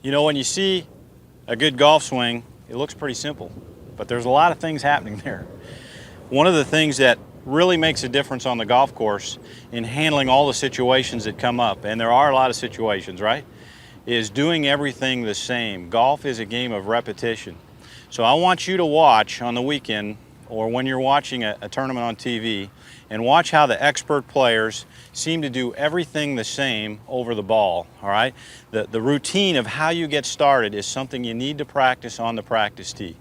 You know, when you see a good golf swing, it looks pretty simple, but there's a lot of things happening there. One of the things that really makes a difference on the golf course in handling all the situations that come up, and there are a lot of situations, right, is doing everything the same. Golf is a game of repetition. So I want you to watch on the weekend or when you're watching a tournament on TV and watch how the expert players seem to do everything the same over the ball, all right? The routine of how you get started is something you need to practice on the practice tee.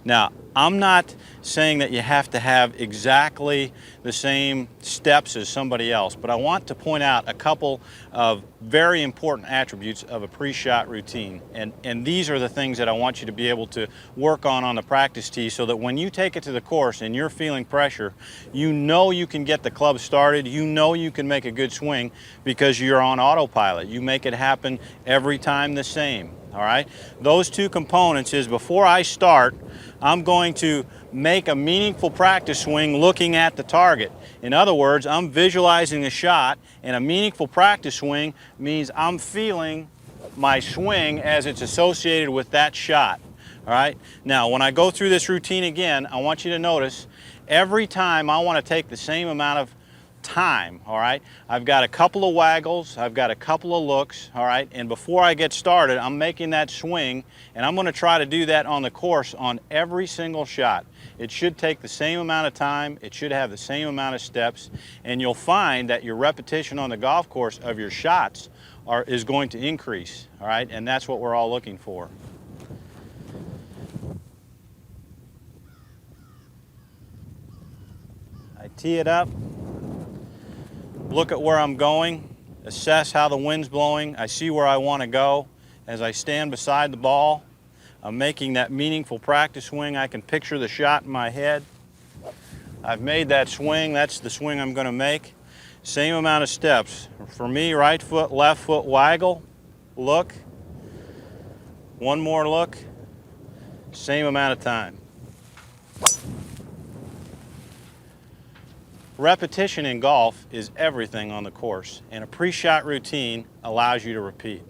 Now, I'm not saying that you have to have exactly the same steps as somebody else, but I want to point out a couple of very important attributes of a pre-shot routine. And these are the things that I want you to be able to work on the practice tee so that when you take it to the course and you're feeling pressure, you know you can get the club started, you know you can make a good swing because you're on autopilot. You make it happen every time the same. All right, those two components is before I start, I'm going to make a meaningful practice swing looking at the target. In other words, I'm visualizing the shot, and a meaningful practice swing means I'm feeling my swing as it's associated with that shot. All right, now when I go through this routine again, I want you to notice every time I want to take the same amount of time, all right? I've got a couple of waggles, I've got a couple of looks, all right? And before I get started, I'm making that swing, and I'm going to try to do that on the course on every single shot. It should take the same amount of time, it should have the same amount of steps, and you'll find that your repetition on the golf course of your shots is going to increase, all right? And that's what we're all looking for. I tee it up. Look at where I'm going, assess how the wind's blowing. I see where I want to go. As I stand beside the ball, I'm making that meaningful practice swing. I can picture the shot in my head. I've made that swing. That's the swing I'm going to make. Same amount of steps. For me, right foot, left foot, waggle, look. One more look. Same amount of time. Repetition in golf is everything on the course, and a pre-shot routine allows you to repeat.